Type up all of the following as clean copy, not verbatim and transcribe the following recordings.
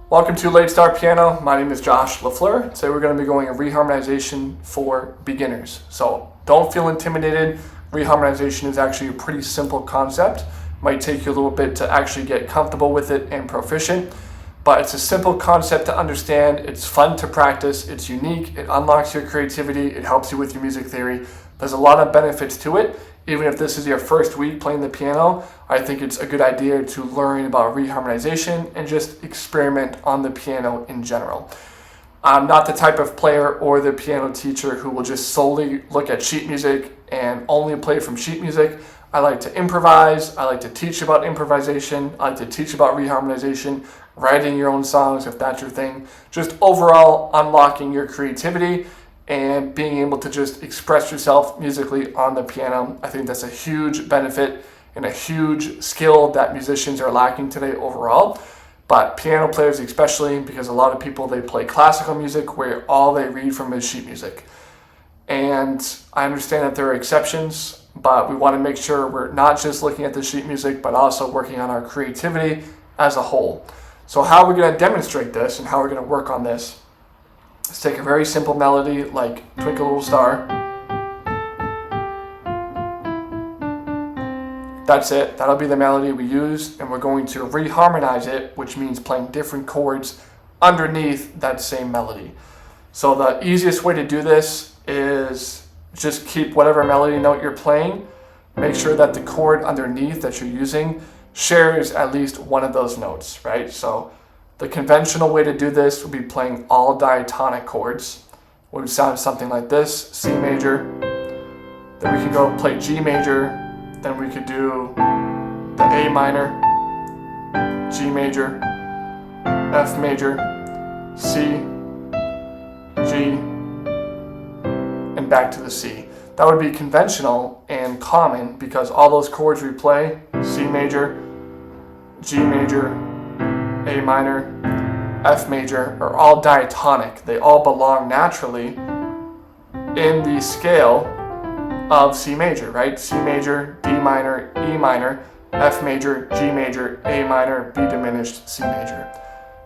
Welcome to Late Start Piano. My name is Josh LaFleur. Today we're going to be going a reharmonization for beginners. So don't feel intimidated. Reharmonization is actually a pretty simple concept. Might take you a little bit to actually get comfortable with it and proficient, but it's a simple concept to understand. It's fun to practice. It's unique. It unlocks your creativity. It helps you with your music theory. There's a lot of benefits to it. Even if this is your first week playing the piano, I think it's a good idea to learn about reharmonization and just experiment on the piano in general. I'm not the type of player or the piano teacher who will just solely look at sheet music and only play from sheet music. I like to improvise. I like to teach about improvisation. I like to teach about reharmonization, writing your own songs if that's your thing. Just overall unlocking your creativity and being able to just express yourself musically on the piano. I think that's a huge benefit and a huge skill that musicians are lacking today overall. But piano players especially, because a lot of people, they play classical music where all they read from is sheet music. And I understand that there are exceptions, but we want to make sure we're not just looking at the sheet music, but also working on our creativity as a whole. So how are we going to demonstrate this and how we're going to work on this? Let's take a very simple melody like Twinkle Little Star. That's it. That'll be the melody we use, and we're going to reharmonize it, which means playing different chords underneath that same melody. So the easiest way to do this is just keep whatever melody note you're playing. Make sure that the chord underneath that you're using shares at least one of those notes, right? So the conventional way to do this would be playing all diatonic chords. It would sound something like this: C major, then we can go play G major, then we could do the A minor, G major, F major, C, G, and back to the C. That would be conventional and common because all those chords we play, C major, G major, A minor, F major, are all diatonic. They all belong naturally in the scale of C major, right? C major, D minor, E minor, F major, G major, A minor, B diminished, C major.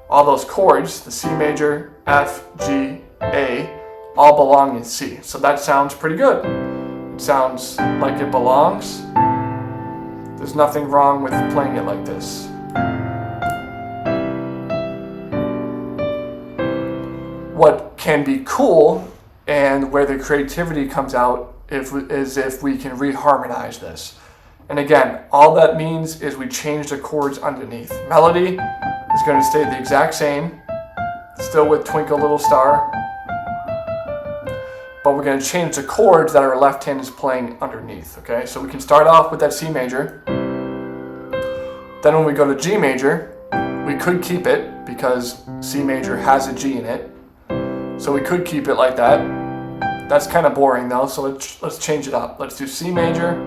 All those chords, the C major, F, G, A, all belong in C. So that sounds pretty good. It sounds like it belongs. There's nothing wrong with playing it like this. What can be cool and where the creativity comes out is if we can reharmonize this. And again, all that means is we change the chords underneath. Melody is going to stay the exact same, still with Twinkle Little Star, but we're going to change the chords that our left hand is playing underneath, okay? So we can start off with that C major. Then when we go to G major, we could keep it because C major has a G in it. So we could keep it like that. That's kind of boring though, so let's change it up. Let's do C major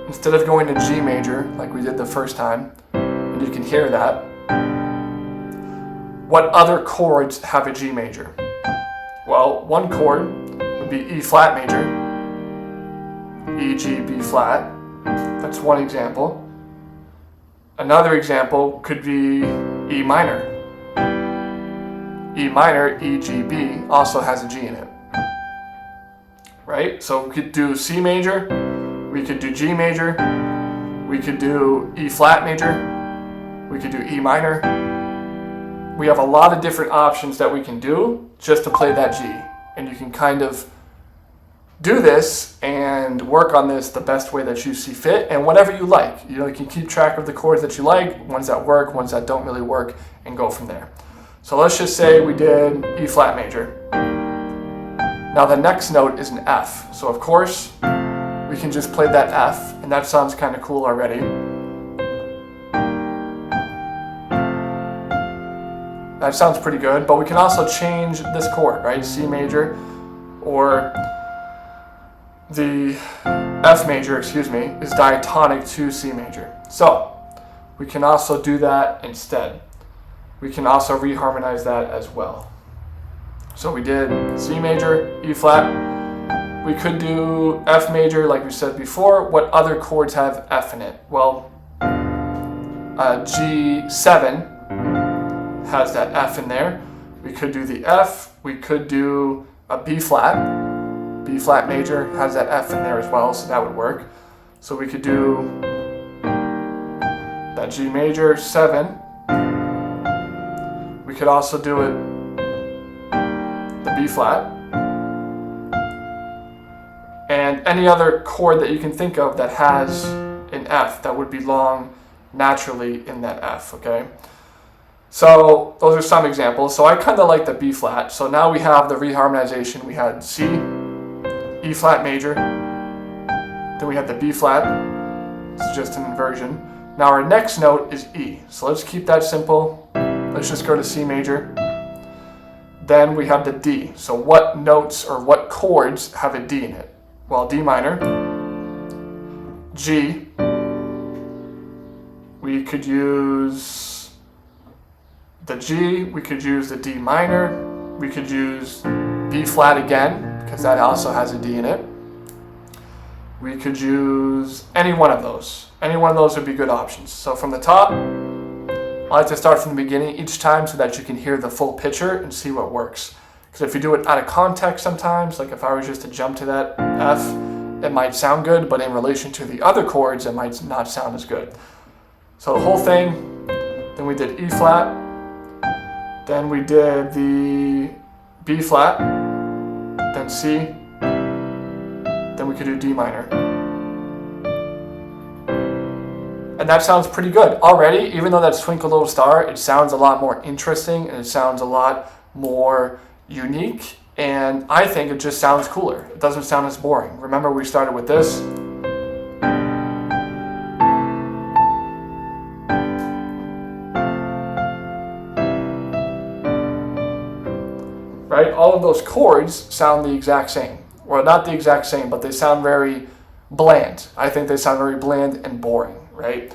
instead of going to G major like we did the first time, and you can hear that. What other chords have a G major? Well, one chord would be E flat major, E, G, B flat. That's one example. Another example could be E minor. E minor, E, G, B, also has a G in it, right? So we could do C major, we could do G major, we could do E flat major, we could do E minor. We have a lot of different options that we can do just to play that G. And you can kind of do this and work on this the best way that you see fit and whatever you like. You know, you can keep track of the chords that you like, ones that work, ones that don't really work, and go from there. So let's just say we did E flat major. Now the next note is an F. So of course, we can just play that F, and that sounds kind of cool already. That sounds pretty good, but we can also change this chord, right? C major, or the F major, is diatonic to C major. So we can also do that instead. We can also reharmonize that as well. So we did C major, E flat. We could do F major like we said before. What other chords have F in it? Well, G7 has that F in there. We could do the F. We could do a B flat. B flat major has that F in there as well, so that would work. So we could do that G major 7. We could also do it the B flat. And any other chord that you can think of that has an F that would belong naturally in that F, okay? So those are some examples. So I kind of like the B flat. So now we have the reharmonization. We had C, E flat major, then we had the B flat. It's just an inversion. Now our next note is E. So let's keep that simple. Let's just go to C major. Then we have the D. So what notes or what chords have a D in it? Well, D minor, G, we could use the G, we could use the D minor, we could use B flat again, because that also has a D in it. We could use any one of those. Any one of those would be good options. So from the top, I like to start from the beginning each time so that you can hear the full picture and see what works. Because if you do it out of context sometimes, like if I was just to jump to that F, it might sound good, but in relation to the other chords, it might not sound as good. So the whole thing, then we did E flat, then we did the B flat, then C, then we could do D minor. And that sounds pretty good. Already, even though that's Twinkle Little Star, it sounds a lot more interesting and it sounds a lot more unique, and I think it just sounds cooler. It doesn't sound as boring. Remember, we started with this. Right? All of those chords sound the exact same. Well, not the exact same, but they sound very bland. I think they sound very bland and boring, right?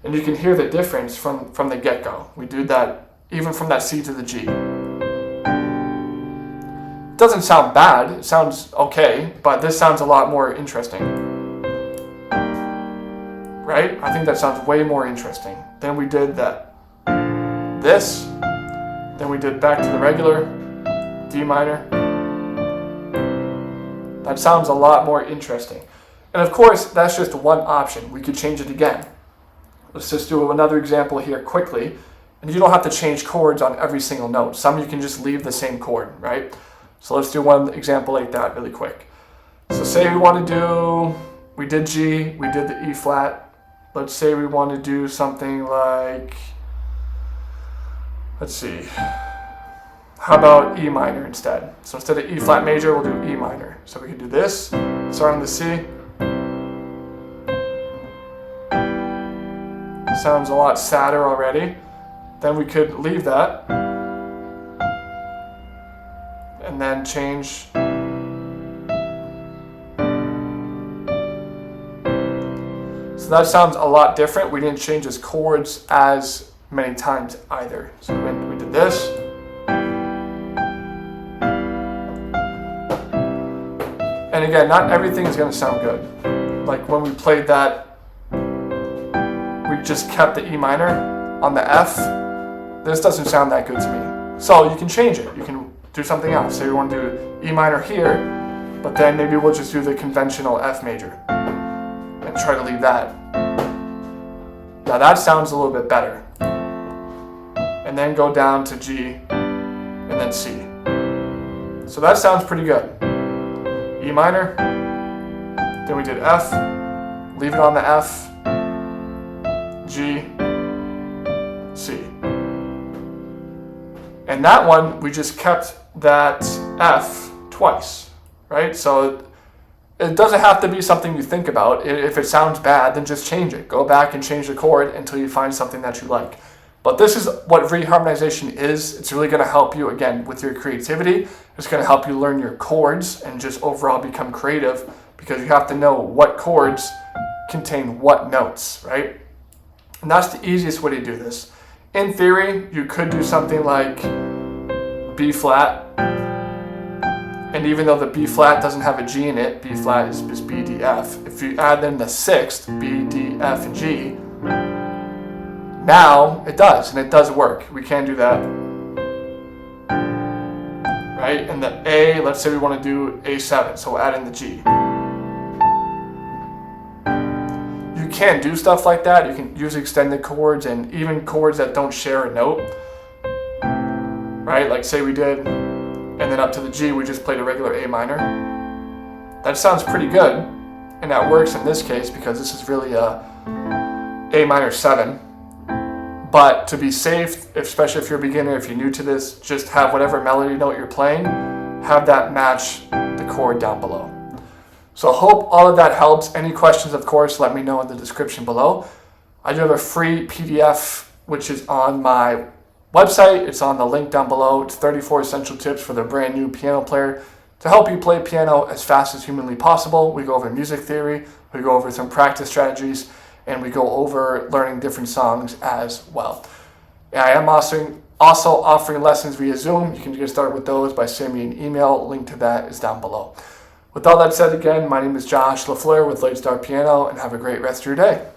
And you can hear the difference from the get-go. We do that even from that C to the G. Doesn't sound bad, it sounds okay, but this sounds a lot more interesting. Right? I think that sounds way more interesting. Then we did this, then we did back to the regular, D minor. That sounds a lot more interesting. And of course, that's just one option. We could change it again. Let's just do another example here quickly. And you don't have to change chords on every single note. Some you can just leave the same chord, right? So let's do one example like that really quick. So say we want to do, we did G, we did the E flat. Let's say we want to do something like, let's see, how about E minor instead? So instead of E flat major, we'll do E minor. So we can do this, start on the C. Sounds a lot sadder already. Then we could leave that and then change. So that sounds a lot different. We didn't change his chords as many times either. So we did this. And again, not everything is going to sound good. Like when we played that, we just kept the E minor on the F. This doesn't sound that good to me. So you can change it. You can do something else. Say we want to do E minor here, but then maybe we'll just do the conventional F major and try to leave that. Now that sounds a little bit better. And then go down to G and then C. So that sounds pretty good. E minor, then we did F, leave it on the F, G, C. And that one, we just kept that F twice, right? So it doesn't have to be something you think about. If it sounds bad, then just change it. Go back and change the chord until you find something that you like. But this is what reharmonization is. It's really going to help you, again, with your creativity. It's going to help you learn your chords and just overall become creative, because you have to know what chords contain what notes, right? And that's the easiest way to do this. In theory, you could do something like B flat. And even though the B flat doesn't have a G in it, B flat is just B, D, F. If you add in the sixth, B, D, F, and G, now it does, and it does work. We can do that. right? And the A, let's say we want to do A7, so we'll add in the G. You can do stuff like that. You can use extended chords and even chords that don't share a note, right? Like say we did, and then up to the G, we just played a regular A minor. That sounds pretty good, and that works in this case because this is really a A minor 7. But to be safe, especially if you're a beginner, if you're new to this, just have whatever melody note you're playing, have that match the chord down below. So I hope all of that helps. Any questions, of course, let me know in the description below. I do have a free PDF, which is on my website. It's on the link down below. It's 34 essential tips for the brand new piano player to help you play piano as fast as humanly possible. We go over music theory, we go over some practice strategies, and we go over learning different songs as well. And I am also offering lessons via Zoom. You can get started with those by sending me an email. Link to that is down below. With all that said, again, my name is Josh LaFleur with Late Start Piano, and have a great rest of your day.